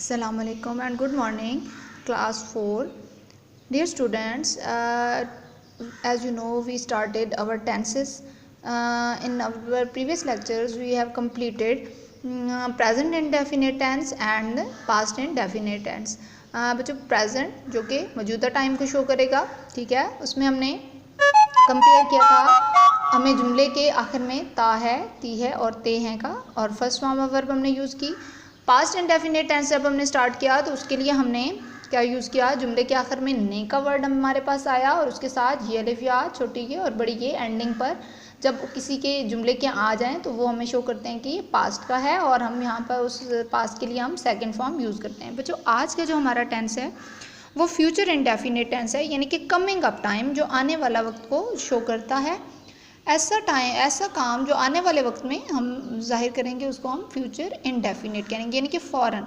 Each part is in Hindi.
Assalamu alaikum and good morning, class 4. Dear students, as you know, we started our tenses. In our previous lectures, we have completed present indefinite tense and past indefinite tense. बच्चों प्रेजेंट जो कि मौजूदा टाइम को शो करेगा, ठीक है, उसमें हमने कंपेयर किया था हमें जुमले के आखिर में ता है, ती है और ते हैं का, और फर्स्ट फॉर्म ऑफ वर्ब हमने यूज़ की। पास्ट इंडेफिनिट टेंस जब हमने स्टार्ट किया तो उसके लिए हमने क्या यूज़ किया, जुमले के आखिर में ने का वर्ड हमारे पास आया और उसके साथ ये अलिफ या छोटी ये और बड़ी ये एंडिंग पर जब किसी के जुमले के आ जाएं तो वो हमें शो करते हैं कि ये पास्ट का है और हम यहाँ पर उस पास्ट के लिए हम सेकंड फॉर्म यूज़ करते हैं। बच्चों आज का जो हमारा टेंस है वो फ्यूचर इंडेफिनिट टेंस है, यानी कि कमिंग अप टाइम जो आने वाला वक्त को शो करता है। ऐसा काम जो आने वाले वक्त में हम जाहिर करेंगे उसको हम फ्यूचर इंडेफिनिट करेंगे, यानी कि फ़ौरन।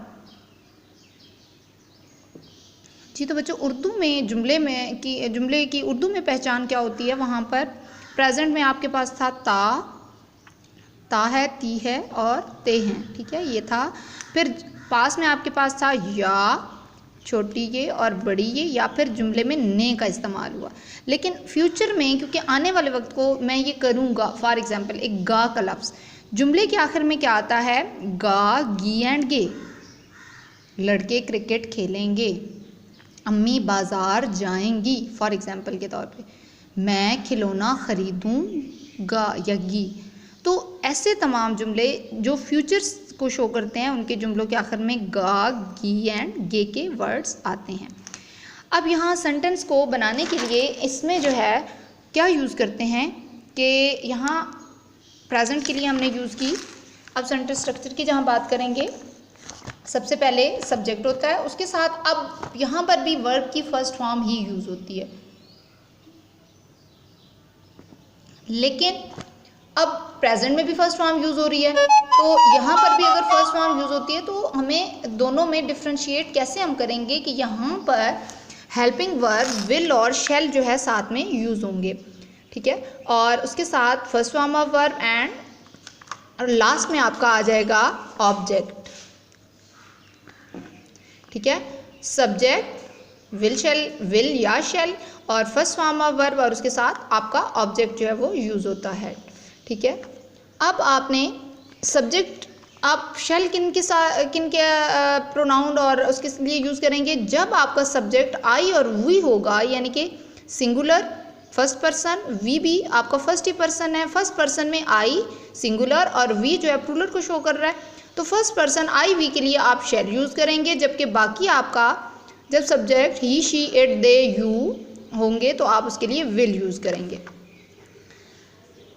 जी तो बच्चों उर्दू में जुमले की उर्दू में पहचान क्या होती है, वहाँ पर प्रेजेंट में आपके पास था ता है, ती है और ते हैं, ठीक है, ये था। फिर पास में आपके पास था या, छोटी ये और बड़ी ये, या फिर जुमले में ने का इस्तेमाल हुआ। लेकिन फ्यूचर में क्योंकि आने वाले वक्त को मैं ये करूँगा, फॉर एग्जांपल एक गा का लफ्ज़ जुमले के आखिर में क्या आता है, गा, गी एंड गे। लड़के क्रिकेट खेलेंगे, अम्मी बाज़ार जाएंगी, फॉर एग्जांपल के तौर पे। मैं खिलौना ख़रीदूँगा या गी। तो ऐसे तमाम जुमले जो फ्यूचर्स को शो करते हैं उनके जुमलों के आखिर में गा, गी एंड गे के वर्ड्स आते हैं। अब यहाँ सेंटेंस को बनाने के लिए इसमें जो है क्या यूज़ करते हैं कि यहाँ प्रेजेंट के लिए हमने यूज़ की। अब सेंटेंस स्ट्रक्चर की जहाँ बात करेंगे, सबसे पहले सब्जेक्ट होता है, उसके साथ अब यहाँ पर भी वर्ब की फर्स्ट फॉर्म ही यूज़ होती है। लेकिन अब प्रेजेंट में भी फर्स्ट फॉर्म यूज़ हो रही है, तो यहाँ पर भी अगर फर्स्ट फॉर्म यूज़ होती है तो हमें दोनों में डिफ्रेंशिएट कैसे हम करेंगे कि यहाँ पर हेल्पिंग वर्ब विल और शैल जो है साथ में यूज़ होंगे, ठीक है, और उसके साथ first form of verb and और लास्ट में आपका आ जाएगा ऑब्जेक्ट, ठीक है। सब्जेक्ट विल या शैल और फर्स्ट फॉर्म ऑफ वर्ब और उसके साथ आपका ऑब्जेक्ट जो है वो यूज़ होता है, ठीक है। अब आपने सब्जेक्ट आप शैल किन के प्रोनाउन और उसके लिए यूज़ करेंगे जब आपका सब्जेक्ट आई और वी होगा, यानी कि सिंगुलर फर्स्ट पर्सन, वी भी आपका फर्स्ट ही पर्सन है, फर्स्ट पर्सन में आई सिंगुलर और वी जो है प्लूरल को शो कर रहा है, तो फर्स्ट पर्सन आई वी के लिए आप शैल यूज़ करेंगे, जबकि बाकी आपका जब subject he, she, it, they, you होंगे तो आप उसके लिए विल यूज़ करेंगे।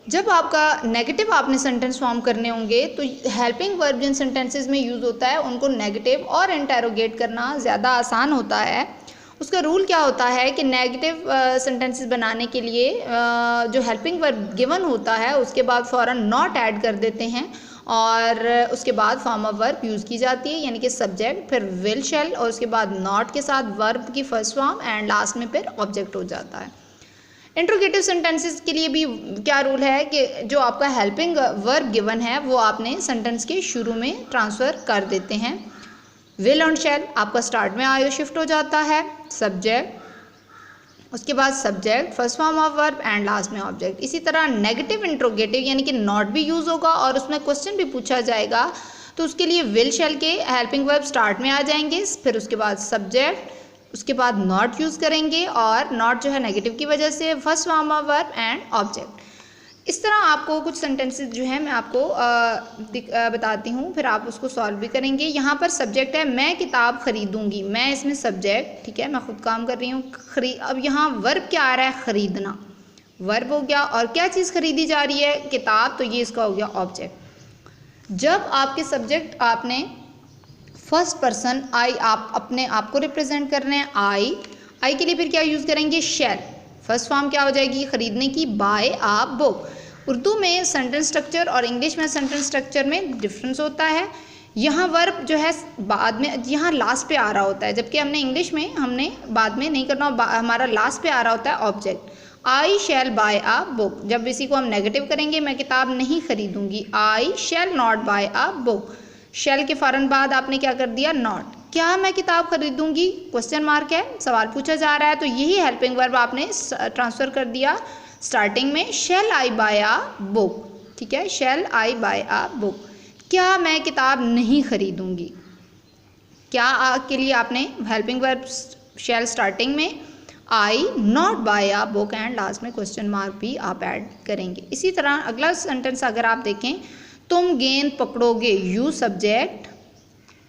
जब आपका नेगेटिव आपने सेंटेंस फॉर्म करने होंगे तो हेल्पिंग वर्ब जिन सेंटेंसेस में यूज़ होता है उनको नेगेटिव और इंटेरोगेट करना ज़्यादा आसान होता है। उसका रूल क्या होता है कि नेगेटिव सेंटेंसेस बनाने के लिए जो हेल्पिंग वर्ब गिवन होता है उसके बाद फ़ौरन नॉट ऐड कर देते हैं और उसके बाद फॉर्म ऑफ वर्ब यूज़ की जाती है, यानी कि सब्जेक्ट, फिर विल, शैल और उसके बाद नॉट के साथ वर्ब की फर्स्ट फॉर्म एंड लास्ट में फिर ऑब्जेक्ट हो जाता है। इंट्रोगेटिव सेंटेंसेस के लिए भी क्या रूल है कि जो आपका हेल्पिंग वर्ब गिवन है वो आपने सेंटेंस के शुरू में ट्रांसफ़र कर देते हैं। विल और शैल आपका स्टार्ट में आयो शिफ्ट हो जाता है, सब्जेक्ट, उसके बाद subject, first form of verb and last में ऑब्जेक्ट। इसी तरह नेगेटिव इंट्रोगेटिव यानी कि नॉट भी यूज़ होगा और उसमें क्वेश्चन भी पूछा जाएगा तो उसके लिए विल शैल के हेल्पिंग वर्ब स्टार्ट में आ जाएंगे, फिर उसके बाद सब्जेक्ट, उसके बाद नॉट यूज़ करेंगे और नॉट जो है नेगेटिव की वजह से first form of verb and object. इस तरह आपको कुछ सेंटेंसेस जो है मैं आपको बताती हूँ, फिर आप उसको सॉल्व भी करेंगे। यहाँ पर सब्जेक्ट है मैं किताब खरीदूँगी, मैं इसमें सब्जेक्ट, ठीक है, मैं खुद काम कर रही हूँ। अब यहाँ वर्ब क्या आ रहा है, ख़रीदना, वर्ब हो गया, और क्या चीज़ खरीदी जा रही है, किताब, तो ये इसका हो गया ऑब्जेक्ट। जब आपके सब्जेक्ट आपने फर्स्ट पर्सन आई आप अपने आप को रिप्रेजेंट कर रहे हैं, आई के लिए फिर क्या यूज़ करेंगे, शैल, फर्स्ट फॉर्म क्या हो जाएगी, ख़रीदने की, बाय आ बुक। उर्दू में सेंटेंस स्ट्रक्चर और इंग्लिश में सेंटेंस स्ट्रक्चर में डिफरेंस होता है। यहाँ वर्ब जो है बाद में यहाँ लास्ट पे आ रहा होता है, जबकि हमने इंग्लिश में हमने बाद में नहीं करना, हमारा लास्ट पे आ रहा होता है object. I shall buy a book, जब इसी को हम नेगेटिव करेंगे, मैं किताब नहीं खरीदूँगी, I shall not buy a book. Shall के फ़ौरन बाद आपने क्या कर दिया, नॉट। क्या मैं किताब खरीदूंगी, क्वेश्चन मार्क है, सवाल पूछा जा रहा है, तो यही हेल्पिंग वर्ब आपने ट्रांसफ़र कर दिया स्टार्टिंग में, शैल आई बाय अ बुक, ठीक है, शैल आई बाय अ बुक। क्या मैं किताब नहीं खरीदूंगी, क्या के लिए आपने हेल्पिंग वर्ब शैल स्टार्टिंग में, I not buy a book and last में क्वेश्चन मार्क भी आप ऐड करेंगे। इसी तरह अगला सेंटेंस अगर आप देखें, तुम गेंद पकड़ोगे, यू सब्जेक्ट,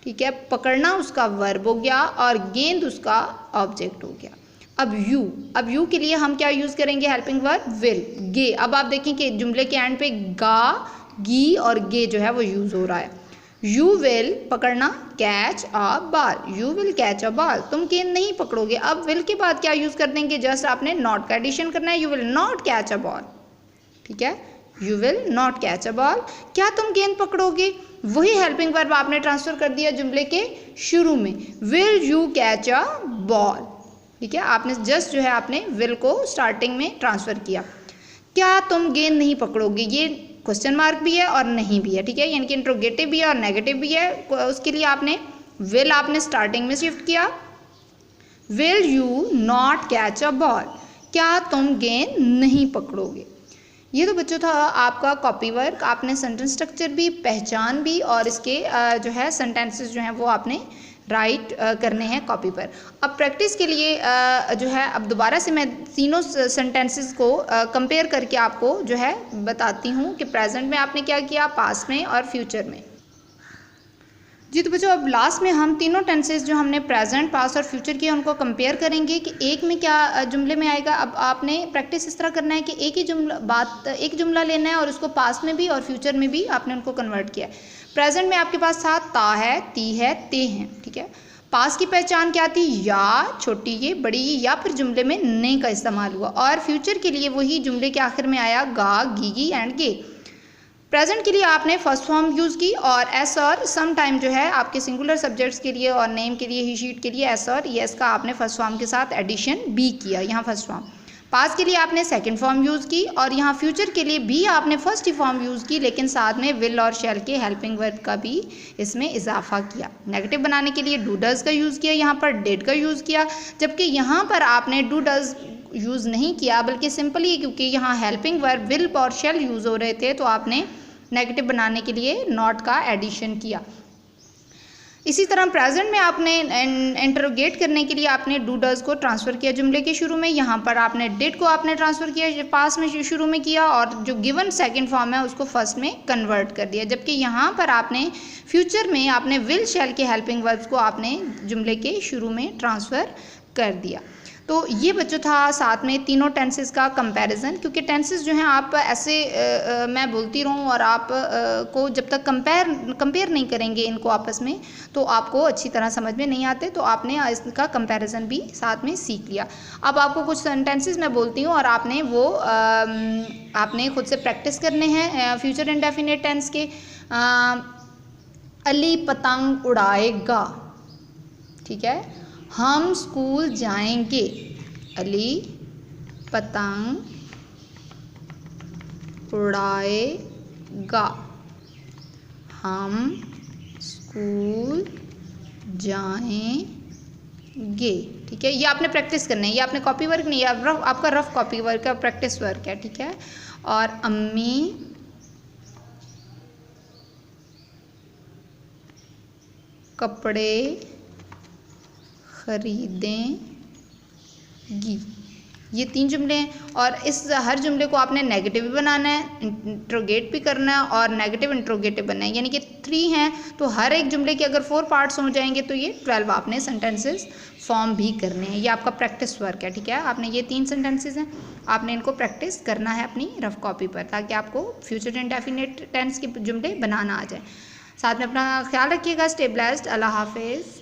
ठीक है, पकड़ना उसका वर्ब हो गया और गेंद उसका ऑब्जेक्ट हो गया। अब यू के लिए हम क्या यूज़ करेंगे हेल्पिंग वर्ब विल, गे। अब आप देखें कि जुमले के एंड पे गा, गी और गे जो है वो यूज़ हो रहा है। यू विल पकड़ना, catch a ball, you will catch a ball, तुम गेंद नहीं पकड़ोगे। अब विल के बाद क्या यूज़ कर देंगे, जस्ट आपने नॉट का एडिशन करना है, you will not catch a ball, ठीक है, you will not catch a ball. क्या तुम गेंद पकड़ोगे, वही हेल्पिंग वर्ब आपने ट्रांसफर कर दिया जुमले के शुरू में, will you catch a ball, ठीक है, आपने जस्ट जो है आपने विल को स्टार्टिंग में ट्रांसफर किया। क्या तुम गेंद नहीं पकड़ोगे, ये क्वेश्चन मार्क भी है और नहीं भी है, ठीक है, यानी कि इंट्रोगेटिव भी है और नेगेटिव भी है, उसके लिए आपने विल आपने स्टार्टिंग में शिफ्ट किया। Will you not catch a ball, क्या तुम गेंद नहीं पकड़ोगे। ये तो बच्चों था आपका कॉपी वर्क, आपने सेंटेंस स्ट्रक्चर भी, पहचान भी और इसके जो है सेंटेंसेस जो हैं वो आपने राइट करने हैं कॉपी पर। अब प्रैक्टिस के लिए जो है अब दोबारा से मैं तीनों सेंटेंसेस को कंपेयर करके आपको जो है बताती हूँ कि प्रेजेंट में आपने क्या किया, पास्ट में और फ्यूचर में। जी तो बच्चों अब लास्ट में हम तीनों टेंसेस जो हमने प्रेजेंट, पास्ट और फ्यूचर किया उनको कंपेयर करेंगे कि एक में क्या जुमले में आएगा। अब आपने प्रैक्टिस इस तरह करना है कि एक ही एक जुमला लेना है और उसको पास्ट में भी और फ्यूचर में भी आपने उनको कन्वर्ट किया है। प्रेजेंट में आपके पास था, ता है, ती है, ते हैं, ठीक है। पास्ट की पहचान क्या थी, या, छोटी ये, बड़ी ये, या फिर जुमले में ने का इस्तेमाल हुआ। और फ्यूचर के लिए वही जुमले के आखिर में आया गा, गीगी एंड गे। प्रेजेंट के लिए आपने फर्स्ट फॉर्म यूज़ की और एस और सम टाइम जो है आपके सिंगुलर सब्जेक्ट्स के लिए और नेम के लिए, ही शीट के लिए एस और यस का आपने फर्स्ट फॉर्म के साथ एडिशन बी किया, यहाँ फर्स्ट फॉर्म। पास्ट के लिए आपने सेकंड फॉर्म यूज़ की और यहाँ फ्यूचर के लिए भी आपने फर्स्ट ही फॉर्म यूज़ की, लेकिन साथ में विल और शैल के हेल्पिंग वर्ब का भी इसमें इजाफा किया। नेगेटिव बनाने के लिए डू डज का यूज़ किया, यहाँ पर डिड का यूज़ किया, जबकि यहाँ पर आपने डू डज यूज़ नहीं किया बल्कि सिंपली क्योंकि यहाँ हेल्पिंग वर्ब विल और शैल यूज़ हो रहे थे तो आपने नेगेटिव बनाने के लिए नॉट का एडिशन किया। इसी तरह प्रेजेंट में आपने इंटरोगेट करने के लिए आपने डू डज को ट्रांसफ़र किया जुमले के शुरू में, यहाँ पर आपने डिड को आपने ट्रांसफ़र किया पास में शुरू में किया और जो गिवन सेकंड फॉर्म है उसको फर्स्ट में कन्वर्ट कर दिया, जबकि यहाँ पर आपने फ्यूचर में आपने विल शैल के हेल्पिंग वर्ब्स को आपने जुमले के शुरू में ट्रांसफ़र कर दिया। तो ये बच्चों था साथ में तीनों टेंसेस का कंपैरिजन, क्योंकि टेंसेस जो हैं आप ऐसे मैं बोलती रहूँ और आप को जब तक कंपेयर नहीं करेंगे इनको आपस में तो आपको अच्छी तरह समझ में नहीं आते, तो आपने इसका कंपैरिजन भी साथ में सीख लिया। अब आपको कुछ सेंटेंसेस मैं बोलती हूँ और आपने वो आपने खुद से प्रैक्टिस करने हैं फ्यूचर इंडेफिनिट टेंस के। अली पतंग उड़ाएगा, ठीक है, हम स्कूल जाएंगे, अली पतंग उड़ाएगा, हम स्कूल जाएंगे, ठीक है। ये आपने प्रैक्टिस करना है, ये आपने कॉपी वर्क नहीं है, आपका रफ कॉपी वर्क है, प्रैक्टिस वर्क है, ठीक है। और अम्मी कपड़े खरीदेंगी, ये तीन जुमले हैं और इस हर जुमले को आपने नेगेटिव भी बनाना है, इंट्रोगेट भी करना है और नेगेटिव इंट्रोगेटिव बनना है, यानी कि 3 हैं तो हर एक जुमले के अगर 4 पार्ट्स हो जाएंगे तो ये 12 आपने सेंटेंसेस फॉर्म भी करने हैं। ये आपका प्रैक्टिस वर्क है, ठीक है। आपने ये 3 सेंटेंसेस हैं, आपने इनको प्रैक्टिस करना है अपनी रफ कॉपी पर ताकि आपको फ्यूचर इंडेफिनिट टेंस के जुमले बनाना आ जाए। साथ में अपना ख्याल रखिएगा। स्टे ब्लेस्ड, अल्लाह हाफिज़।